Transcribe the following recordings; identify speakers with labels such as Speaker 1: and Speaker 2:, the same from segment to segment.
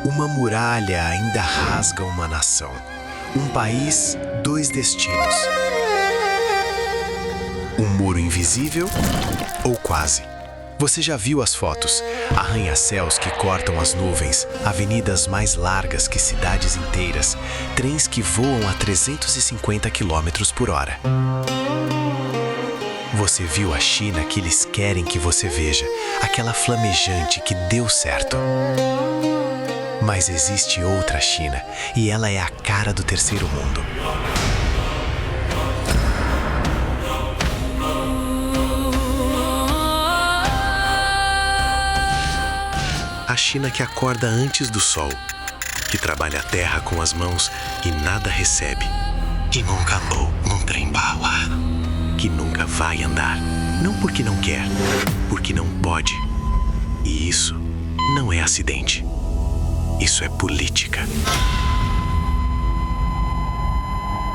Speaker 1: Uma muralha ainda rasga uma nação. Um país, dois destinos. Um muro invisível ou quase. Você já viu as fotos? Arranha-céus que cortam as nuvens, avenidas mais largas que cidades inteiras, trens que voam a 350 km/h. Você viu a China que eles querem que você veja, aquela flamejante que deu certo. Mas existe outra China, e ela é a cara do terceiro mundo. A China que acorda antes do sol, que trabalha a terra com as mãos e nada recebe, que nunca andou num trem-bala, que nunca vai andar, não porque não quer, porque não pode. E isso não é acidente. Isso é política.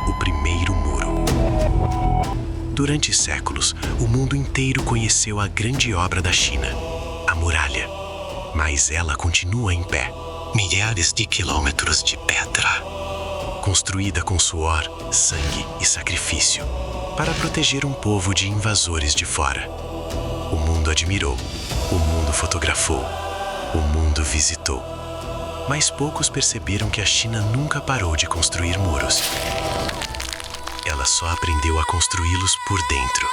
Speaker 1: O primeiro muro. Durante séculos, o mundo inteiro conheceu a grande obra da China, a muralha. Mas ela continua em pé. Milhares de quilômetros de pedra. Construída com suor, sangue e sacrifício, para proteger um povo de invasores de fora. O mundo admirou, o mundo fotografou, o mundo visitou. Mas poucos perceberam que a China nunca parou de construir muros. Ela só aprendeu a construí-los por dentro.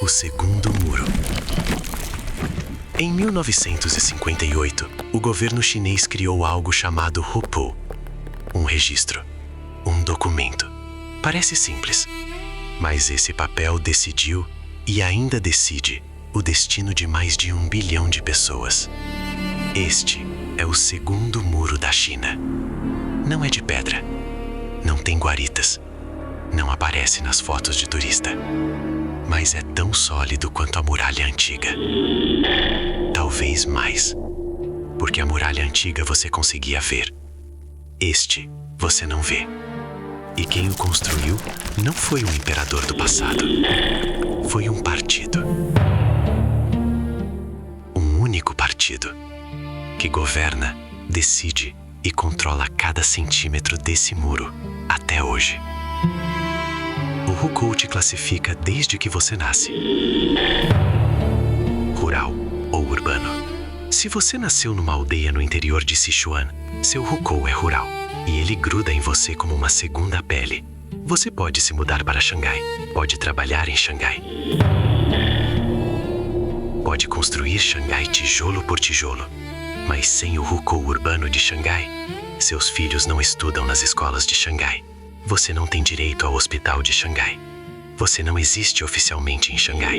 Speaker 1: O segundo muro. Em 1958, o governo chinês criou algo chamado Hupu, um registro, um documento. Parece simples, mas esse papel decidiu e ainda decide o destino de mais de 1 bilhão de pessoas. Este é o segundo muro da China. Não é de pedra, não tem guaritas, não aparece nas fotos de turista, mas é tão sólido quanto a muralha antiga. Talvez mais, porque a muralha antiga você conseguia ver. Este você não vê. E quem o construiu não foi um imperador do passado. Foi um partido. Um único partido que governa, decide e controla cada centímetro desse muro até hoje. O Hukou te classifica desde que você nasce. Rural ou urbano. Se você nasceu numa aldeia no interior de Sichuan, seu Hukou é rural e ele gruda em você como uma segunda pele. Você pode se mudar para Xangai, pode trabalhar em Xangai, pode construir Xangai tijolo por tijolo, mas sem o Hukou urbano de Xangai, seus filhos não estudam nas escolas de Xangai. Você não tem direito ao hospital de Xangai. Você não existe oficialmente em Xangai.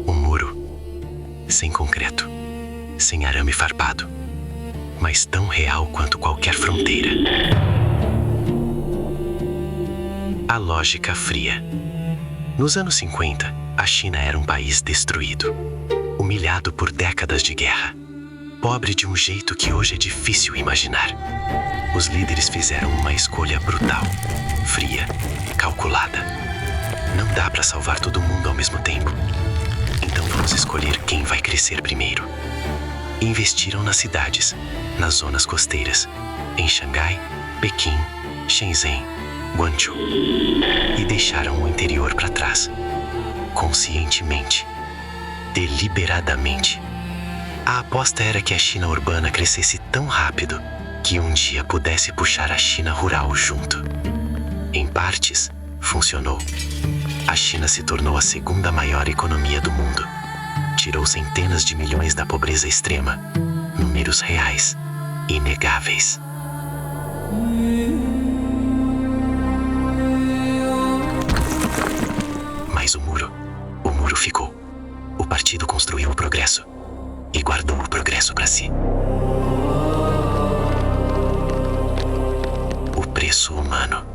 Speaker 1: Um muro, sem concreto, sem arame farpado, mas tão real quanto qualquer fronteira. A lógica fria. Nos anos 50, a China era um país destruído, humilhado por décadas de guerra, pobre de um jeito que hoje é difícil imaginar. Os líderes fizeram uma escolha brutal, fria, calculada. Não dá para salvar todo mundo ao mesmo tempo. Então vamos escolher quem vai crescer primeiro. Investiram nas cidades, nas zonas costeiras, em Xangai, Pequim, Shenzhen, Guangzhou, e deixaram o interior para trás. Conscientemente, deliberadamente. A aposta era que a China urbana crescesse tão rápido que um dia pudesse puxar a China rural junto. Em partes, funcionou. A China se tornou a segunda maior economia do mundo. Tirou centenas de milhões da pobreza extrema. Números reais, inegáveis. Mas o muro ficou. O partido construiu o progresso e guardou o progresso para si. O preço humano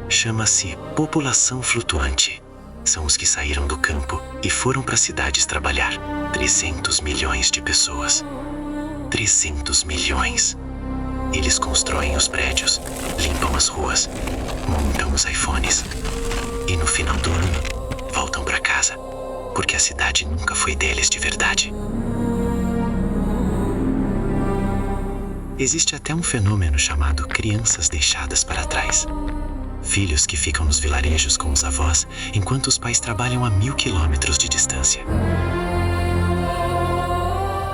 Speaker 1: chama-se população flutuante. São os que saíram do campo e foram para cidades trabalhar. 300 milhões de pessoas. 300 milhões. Eles constroem os prédios, limpam as ruas, montam os iPhones e no final do ano voltam para casa, porque a cidade nunca foi deles de verdade. Existe até um fenômeno chamado crianças deixadas para trás. Filhos que ficam nos vilarejos com os avós, enquanto os pais trabalham a 1000 quilômetros de distância.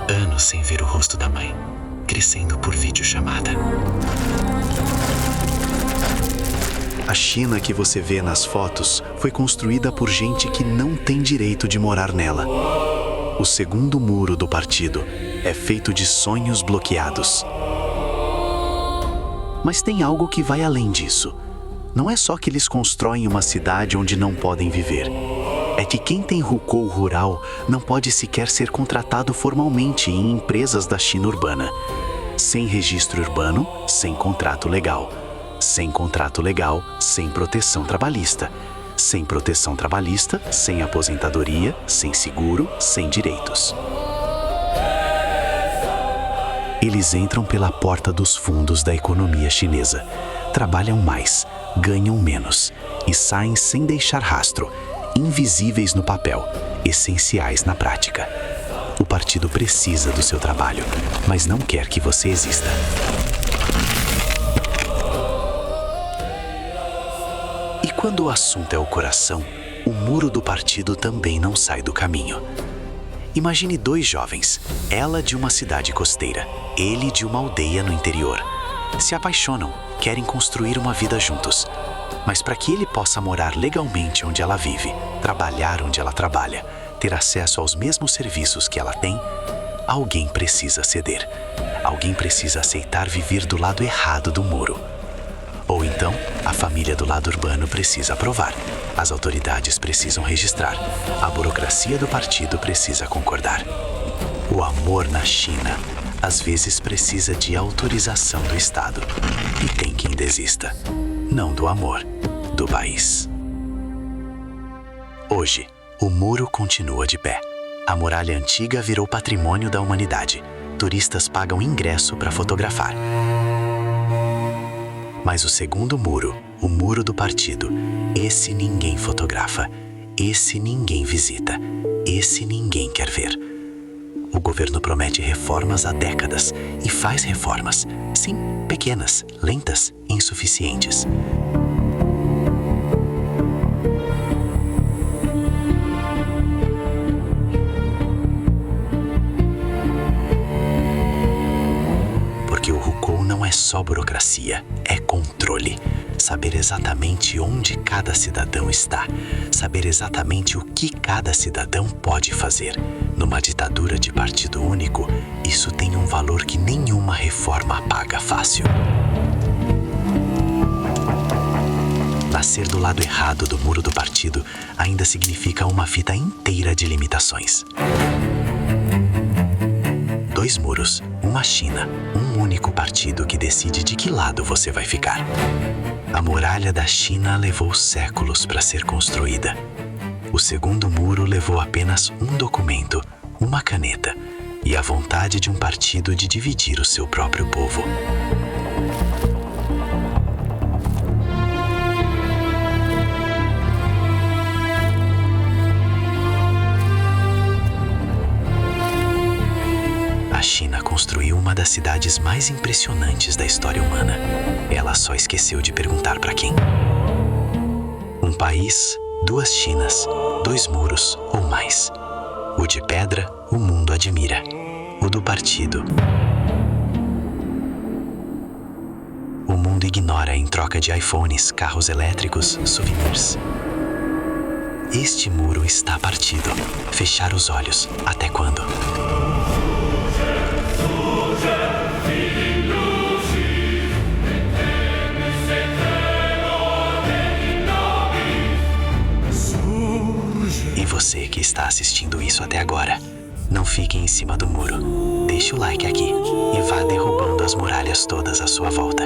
Speaker 1: Anos sem ver o rosto da mãe, crescendo por videochamada.
Speaker 2: A China que você vê nas fotos foi construída por gente que não tem direito de morar nela. O segundo muro do partido é feito de sonhos bloqueados. Mas tem algo que vai além disso. Não é só que eles constroem uma cidade onde não podem viver. É que quem tem hukou rural não pode sequer ser contratado formalmente em empresas da China urbana. Sem registro urbano, sem contrato legal. Sem contrato legal, sem proteção trabalhista. Sem proteção trabalhista, sem aposentadoria, sem seguro, sem direitos. Eles entram pela porta dos fundos da economia chinesa. Trabalham mais, ganham menos e saem sem deixar rastro, invisíveis no papel, essenciais na prática. O partido precisa do seu trabalho, mas não quer que você exista. E quando o assunto é o coração, o muro do partido também não sai do caminho. Imagine 2 jovens, ela de uma cidade costeira, ele de uma aldeia no interior. Se apaixonam, querem construir uma vida juntos. Mas para que ele possa morar legalmente onde ela vive, trabalhar onde ela trabalha, ter acesso aos mesmos serviços que ela tem, alguém precisa ceder. Alguém precisa aceitar viver do lado errado do muro. Ou então, a família do lado urbano precisa aprovar. As autoridades precisam registrar. A burocracia do partido precisa concordar. O amor na China, às vezes, precisa de autorização do Estado. E tem quem desista. Não do amor, do país. Hoje, o muro continua de pé. A muralha antiga virou patrimônio da humanidade. Turistas pagam ingresso para fotografar. Mas o segundo muro, o muro do partido, esse ninguém fotografa, esse ninguém visita, esse ninguém quer ver. O governo promete reformas há décadas e faz reformas, sim, pequenas, lentas, insuficientes. Porque o hukou não é só burocracia, é controle. Saber exatamente onde cada cidadão está. Saber exatamente o que cada cidadão pode fazer. Numa ditadura de partido único, isso tem um valor que nenhuma reforma paga fácil. Nascer do lado errado do muro do partido ainda significa uma vida inteira de limitações. 2 muros, uma China, um único partido que decide de que lado você vai ficar. A muralha da China levou séculos para ser construída. O segundo muro levou apenas um documento, uma caneta e a vontade de um partido de dividir o seu próprio povo. A China construiu uma das cidades mais impressionantes da história humana. Ela só esqueceu de perguntar para quem. Um país, 2 Chinas, 2 muros ou mais. O de pedra, o mundo admira. O do partido, o mundo ignora em troca de iPhones, carros elétricos, souvenirs. Este muro está partido. Fechar os olhos. Até quando? E você que está assistindo isso até agora, não fique em cima do muro. Deixe o like aqui e vá derrubando as muralhas todas à sua volta.